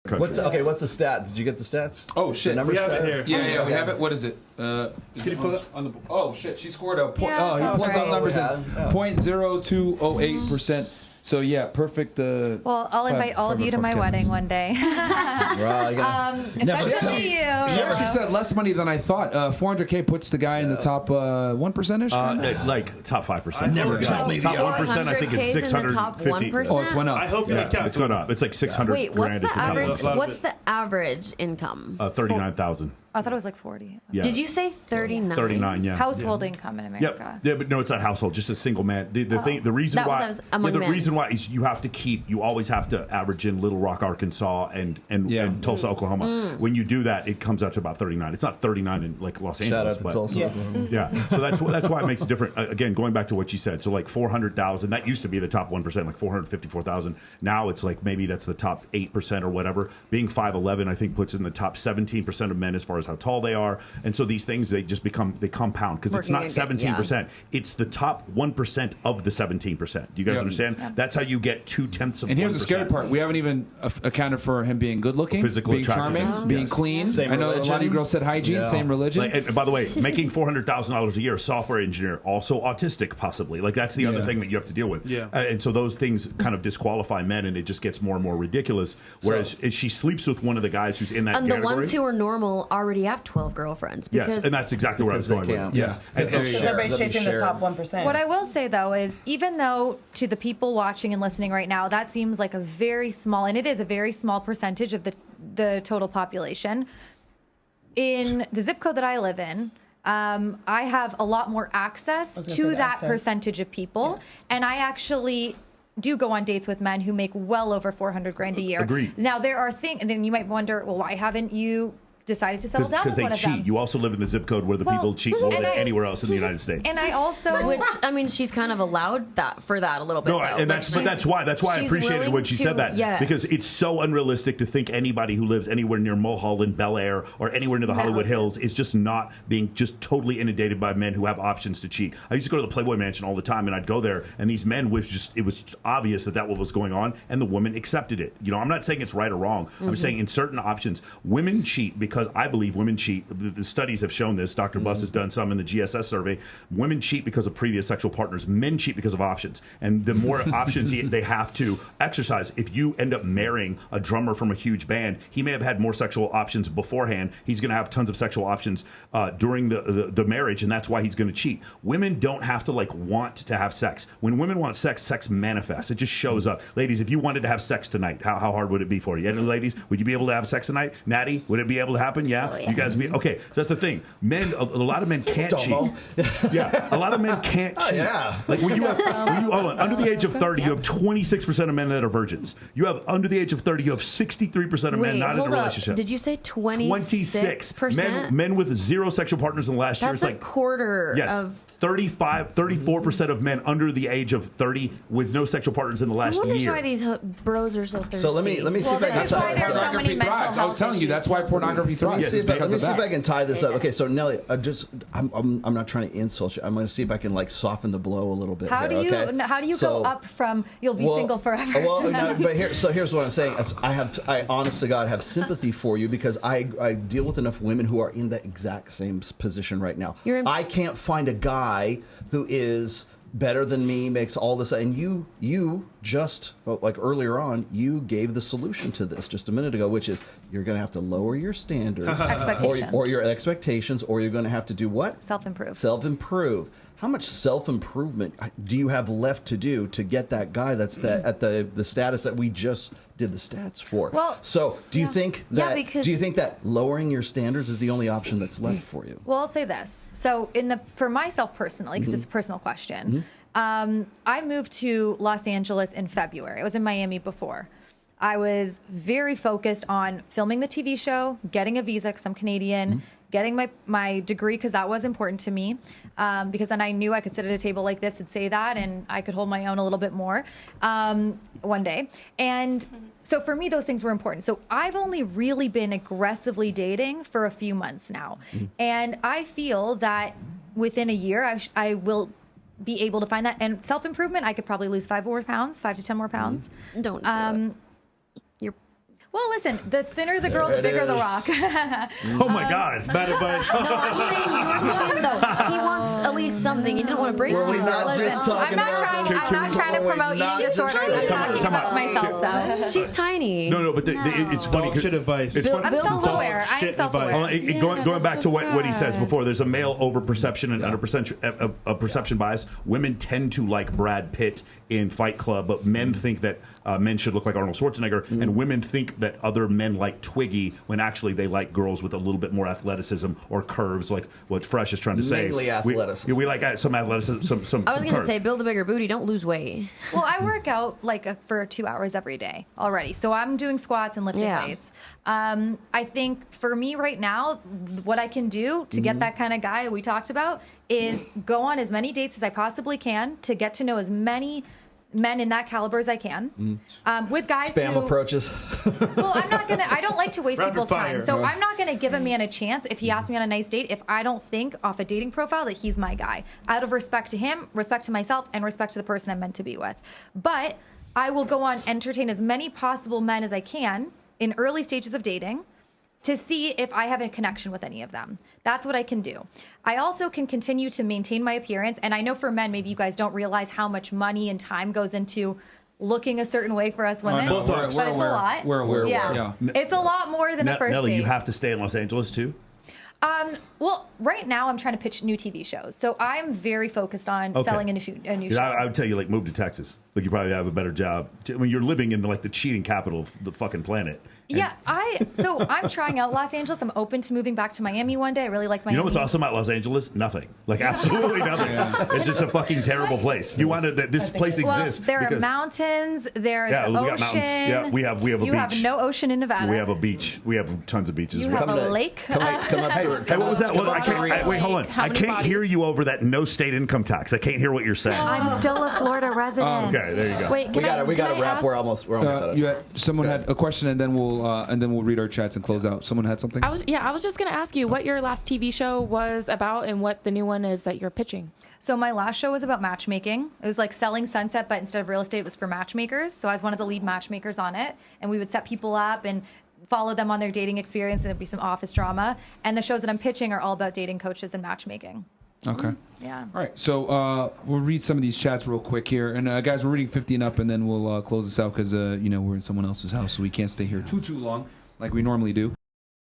country. What's the stat? Did you get the stats? Oh shit, we have it here. Yeah, we have it. What is it? Can you pull it on the? Oh shit, she scored a point. Yeah, he plugged those numbers in. Yeah. 0.0208%. So yeah, perfect. Well, I'll invite all of you to my wedding one day. Especially you. She actually said less money than I thought. 400K puts the guy in the top 1%ish. Like top 5%. Never told me top the 1%. I think is 650. Oh, it's went up. I hope Yeah, it's gone up. It's like 600 Wait, what's grand. the is the top average? one. What's the average income? 39,000. I thought it was like 40. Yeah. Did you say 39? 39, yeah. Household income in America. Yeah, but no, it's not household. Just a single man. The reason That why, was among men. reason why is you have to keep. You always have to average in Little Rock, Arkansas, and Tulsa, Oklahoma. When you do that, it comes out to about 39. It's not 39 in like Los Shout Angeles. out to but Tulsa. yeah. So that's why it makes it different. Again, going back to what you said. So like 400,000. That used to be the top 1%, like 454,000. Now it's like maybe that's the top 8% or whatever. Being 5'11", I think puts in the top 17% of men as far as how tall they are. And so these things, they compound because it's not 17%. It's the top 1% of the 17%. Do you guys understand? Yeah. That's how you get 0.2%. And here's the scary part: we haven't even accounted for him being good looking, Physical being charming, attractiveness. being Yes. clean. Same I know a lot of religion. you girls said hygiene, same religion. And by the way, making $400,000 a year, software engineer, also autistic, possibly. Like that's the other thing that you have to deal with. Yeah. And so those things kind of disqualify men, and it just gets more and more ridiculous. Whereas if she sleeps with one of the guys who's in that And category. the ones who are normal already have 12 girlfriends. Because Yes, and that's exactly where I was Because going they with can. it. Yes. And so Because Everybody's chasing the top 1%. What I will say, though, is even though to the people watching and listening right now, that seems like a very small, and it is a very small percentage of the total population. In the zip code that I live in, I have a lot more access to that percentage of people. Yes. And I actually do go on dates with men who make well over 400 grand a year. Agreed. Now, there are things, and then you might wonder, well, why haven't you decided to settle down with they one of cheat. them? You also live in the zip code where the Well, people cheat more and than I- anywhere else in the United States. And I also... Which, I mean, she's kind of allowed that for that a little bit. No, though. and Like, that's why I she's appreciated willing when she said that, yes. because it's so unrealistic to think anybody who lives anywhere near Mulholland, Bel Air, or anywhere near the Hollywood Hills is just not being just totally inundated by men who have options to cheat. I used to go to the Playboy Mansion all the time, and I'd go there, and these men it was obvious that what was going on, and the woman accepted it. You know, I'm not saying it's right or wrong. I'm saying in certain options, women cheat because I believe women cheat. The studies have shown this. Dr. Buss has done some in the GSS survey. Women cheat because of previous sexual partners. Men cheat because of options. And the more options they have to exercise, if you end up marrying a drummer from a huge band, he may have had more sexual options beforehand. He's going to have tons of sexual options during the marriage, and that's why he's going to cheat. Women don't have to want to have sex. When women want sex, sex manifests. It just shows up. Ladies, if you wanted to have sex tonight, how hard would it be for you? And ladies, would you be able to have sex tonight? Natty, would it be able to happen? Yeah? Oh, yeah. You guys be okay. So that's the thing. Men, a lot of men can't cheat. Yeah, a lot of men can't cheat. Yeah. Like when you have under the age of 30, you have 26% of men that are virgins. You have under the age of 30, you have 63% of men not in a relationship. Did you say 26%? Men with zero sexual partners in the last year. That's It's a like quarter of... 34% of men under the age of 30 with no sexual partners in the last I wonder year. why these bros are so thirsty. So let me see if I can this is why there's so many Pornography mental thrives. health I was telling you, issues. that's why pornography thrives. Let because me of see if that. I can tie this up. Okay, so Nelly, I'm not trying to insult you. I'm going to see if I can soften the blow a little bit. How do you go up from you'll be single forever? Well, no, but here's what I'm saying. I honest to God have sympathy for you because I deal with enough women who are in the exact same position right now. I can't find a guy who is better than me, makes all this, and you just like earlier on, you gave the solution to this just a minute ago, which is you're going to have to lower your standards, or your expectations, or you're going to have to do what? Self-improve. How much self-improvement do you have left to do to get that guy that's at the status that we just did the stats for? Well, so do you think that lowering your standards is the only option that's left for you? Well, I'll say this. So for myself personally, because it's a personal question, I moved to Los Angeles in February. I was in Miami before. I was very focused on filming the TV show, getting a visa because I'm Canadian, getting my degree because that was important to me, because then I knew I could sit at a table like this and say that, and I could hold my own a little bit more one day. And so for me, those things were important. So I've only really been aggressively dating for a few months now. And I feel that within a year, I will be able to find that. And self-improvement, I could probably lose 5 to 10 more pounds. Don't do it. Well, listen, the thinner the girl, the bigger the rock. Oh my God, bad advice. No, I'm saying you're thin though. He wants at least something. He didn't want to break Were we you. not Listen, just talking I'm not trying to promote eating disorder. I'm talking about myself, though. She's tiny. No, but it's funny. Dog shit advice. It's funny. I'm self-aware. Dog I'm shit self-aware. Going back to what he says before, there's a male over-perception and a perception bias. Women tend to like Brad Pitt in Fight Club, but men think that men should look like Arnold Schwarzenegger, and women think that other men like Twiggy when actually they like girls with a little bit more athleticism or curves, like what Fresh is trying to say. Mainly athleticism. We like some athleticism, some I was going to curve. say, build a bigger booty. Don't lose weight. Well, I work out for 2 hours every day already. So I'm doing squats and lifting weights. I think for me right now, what I can do to get that kind of guy we talked about is go on as many dates as I possibly can to get to know as many men in that caliber as I can. With guys Spam who approaches. Well, I don't like to waste Rapid people's fire. time. So I'm not going to give a man a chance if he asks me on a nice date if I don't think off a dating profile that he's my guy. Out of respect to him, respect to myself, and respect to the person I'm meant to be with. But I will go on, entertain as many possible men as I can in early stages of dating to see if I have a connection with any of them. That's what I can do. I also can continue to maintain my appearance. And I know for men, maybe you guys don't realize how much money and time goes into looking a certain way for us women. No, but it's a lot. We're aware. Yeah. It's a lot more than a first Nelly, date. you have to stay in Los Angeles too? Well, right now I'm trying to pitch new TV shows. So I'm very focused on selling a new show. I would tell you, like, move to Texas. Like, you probably have a better job. I mean, you're living in the cheating capital of the fucking planet. Yeah, so I'm trying out Los Angeles. I'm open to moving back to Miami one day. I really like Miami. You know what's awesome about Los Angeles? Nothing. Like, absolutely nothing. It's just a fucking terrible place. You wanted that this place exists. Well, there are mountains. There's we ocean. got mountains. Yeah, we have a beach. You have no ocean in Nevada. We have a beach. We have tons of beaches. You have a lake. Come up to Hey, what was that? Well, I can't, wait, hold on. I can't hear you over that no state income tax. I can't hear what you're saying. I'm still a Florida resident. Okay, there you go. Wait, We got to wrap. We're almost out of time. Someone had a question, and then we'll read our chats and close out. Someone had something? I was just going to ask you what your last TV show was about and what the new one is that you're pitching. So my last show was about matchmaking. It was like selling Sunset, but instead of real estate, it was for matchmakers. So I was one of the lead matchmakers on it, and we would set people up and follow them on their dating experience, and it'd be some office drama. And the shows that I'm pitching are all about dating coaches and matchmaking. Okay. Yeah. All right. So we'll read some of these chats real quick here, and guys, we're reading 50 and up, and then we'll close this out because we're in someone else's house, so we can't stay here too long like we normally do.